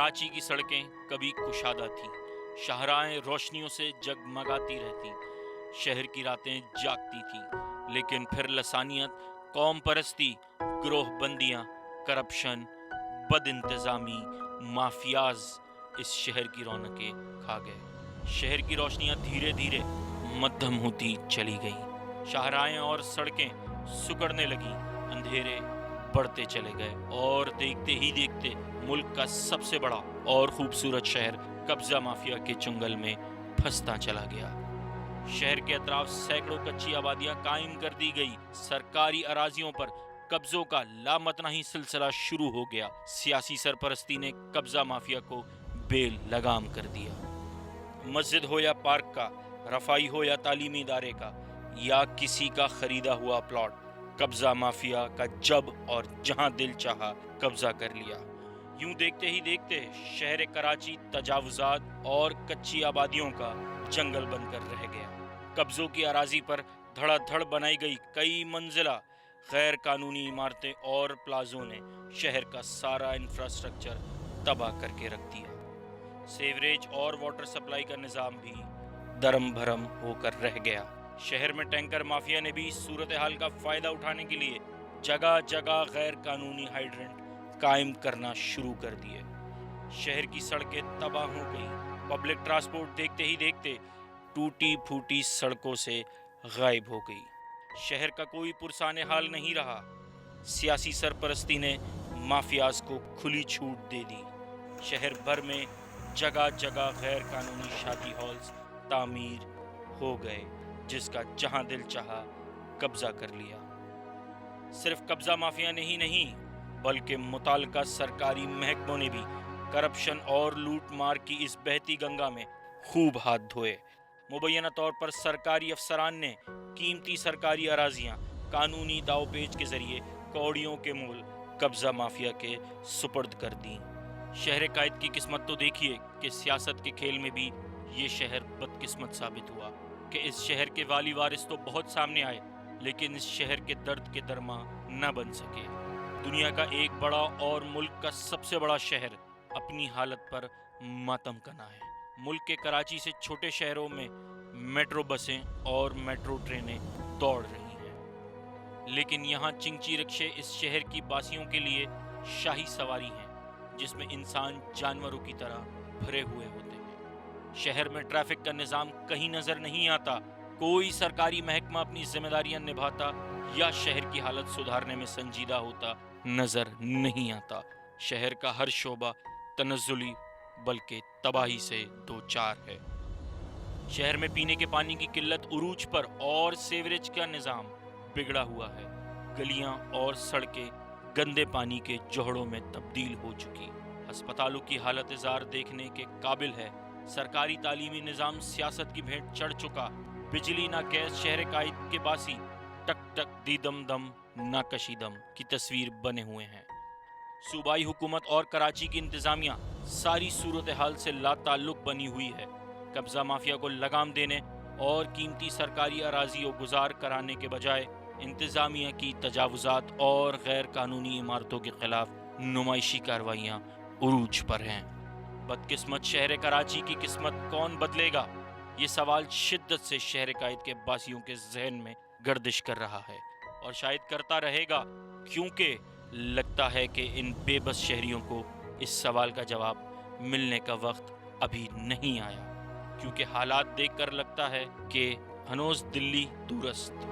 کراچی کی سڑکیں کبھی کشادہ تھیں، شاہراہیں روشنیوں سے جگمگاتی رہتی، شہر کی راتیں جاگتی تھیں، لیکن پھر لسانیت، قوم پرستی، گروہ بندیاں، کرپشن، بد انتظامی، مافیاز اس شہر کی رونقیں کھا گئے۔ شہر کی روشنیاں دھیرے دھیرے مدھم ہوتی چلی گئیں، شاہراہیں اور سڑکیں سکڑنے لگیں، اندھیرے بڑھتے چلے گئے، اور دیکھتے ہی دیکھتے ملک کا سب سے بڑا اور خوبصورت شہر قبضہ مافیا کے چنگل میں پھنستا چلا گیا۔ شہر کے اطراف سینکڑوں کچی آبادیاں قائم کر دی گئی، سرکاری اراضیوں پر قبضوں کا لامتناہی سلسلہ شروع ہو گیا۔ سیاسی سرپرستی نے قبضہ مافیا کو بے لگام کر دیا۔ مسجد ہو یا پارک کا، رفائی ہو یا تعلیمی ادارے کا، یا کسی کا خریدا ہوا پلاٹ، قبضہ مافیا کا جب اور جہاں دل چاہا قبضہ کر لیا۔ یوں دیکھتے ہی دیکھتے شہر کراچی تجاوزات اور کچی آبادیوں کا جنگل بن کر رہ گیا۔ قبضوں کی اراضی پر دھڑا دھڑ بنائی گئی کئی منزلہ غیر قانونی عمارتیں اور پلازوں نے شہر کا سارا انفراسٹرکچر تباہ کر کے رکھ دیا۔ سیوریج اور واٹر سپلائی کا نظام بھی درم بھرم ہو کر رہ گیا۔ شہر میں ٹینکر مافیا نے بھی اس صورتحال کا فائدہ اٹھانے کے لیے جگہ جگہ غیر قانونی ہائیڈرنٹ قائم کرنا شروع کر دیے۔ شہر کی سڑکیں تباہ ہو گئیں، پبلک ٹرانسپورٹ دیکھتے ہی دیکھتے ٹوٹی پھوٹی سڑکوں سے غائب ہو گئی۔ شہر کا کوئی پرسان حال نہیں رہا۔ سیاسی سرپرستی نے مافیاز کو کھلی چھوٹ دے دی۔ شہر بھر میں جگہ جگہ غیر قانونی شادی ہالز تعمیر ہو گئے، جس کا جہاں دل چاہا قبضہ کر لیا۔ صرف قبضہ مافیا نے ہی نہیں، بلکہ متعلقہ سرکاری محکموں نے بھی کرپشن اور لوٹ مار کی اس بہتی گنگا میں خوب ہاتھ دھوئے۔ مبینہ طور پر سرکاری افسران نے قیمتی سرکاری اراضیاں قانونی داؤ پیچ کے ذریعے کوڑیوں کے مول قبضہ مافیا کے سپرد کر دیں۔ شہر قائد کی قسمت تو دیکھیے کہ سیاست کے کھیل میں بھی یہ شہر بدقسمت ثابت ہوا کہ اس شہر کے والی وارث تو بہت سامنے آئے، لیکن اس شہر کے درد کے درماں نہ بن سکے۔ دنیا کا ایک بڑا اور ملک کا سب سے بڑا شہر اپنی حالت پر ماتم کنا ہے۔ ملک کے کراچی سے چھوٹے شہروں میں میٹرو بسیں اور میٹرو ٹرینیں دوڑ رہی ہیں، لیکن یہاں چنگچی رکشے اس شہر کی باسیوں کے لیے شاہی سواری ہیں، جس میں انسان جانوروں کی طرح بھرے ہوئے ہوتے ہیں۔ شہر میں ٹریفک کا نظام کہیں نظر نہیں آتا، کوئی سرکاری محکمہ اپنی ذمہ داریاں نبھاتا یا شہر کی حالت سدھارنے میں سنجیدہ ہوتا نظر نہیں آتا۔ شہر کا ہر شعبہ تنزلی بلکہ تباہی سے دوچار ہے۔ شہر میں پینے کے پانی کی قلت عروج پر اور سیوریج کا نظام بگڑا ہوا ہے۔ گلیاں اور سڑکیں گندے پانی کے جوہڑوں میں تبدیل ہو چکی۔ ہسپتالوں کی حالت زار دیکھنے کے قابل ہے۔ سرکاری تعلیمی نظام سیاست کی بھیٹ چڑھ چکا۔ بجلی نہ گیس، شہر قائد کے باسی ٹک ٹک دیدم دم نہ کشیدم کی تصویر بنے ہوئے ہیں۔ صوبائی حکومت اور کراچی کی انتظامیہ ساری صورتحال سے لا تعلق بنی ہوئی ہے۔ قبضہ مافیا کو لگام دینے اور قیمتی سرکاری اراضیوں گزار کرانے کے بجائے انتظامیہ کی تجاوزات اور غیر قانونی عمارتوں کے خلاف نمائشی کارروائیاں عروج پر ہیں۔ بدقسمت شہر کراچی کی قسمت کون بدلے گا؟ یہ سوال شدت سے شہر قائد کے باسیوں کے ذہن میں گردش کر رہا ہے، اور شاید کرتا رہے گا، کیونکہ لگتا ہے کہ ان بے بس شہریوں کو اس سوال کا جواب ملنے کا وقت ابھی نہیں آیا، کیونکہ حالات دیکھ کر لگتا ہے کہ ہنوز دلی دورست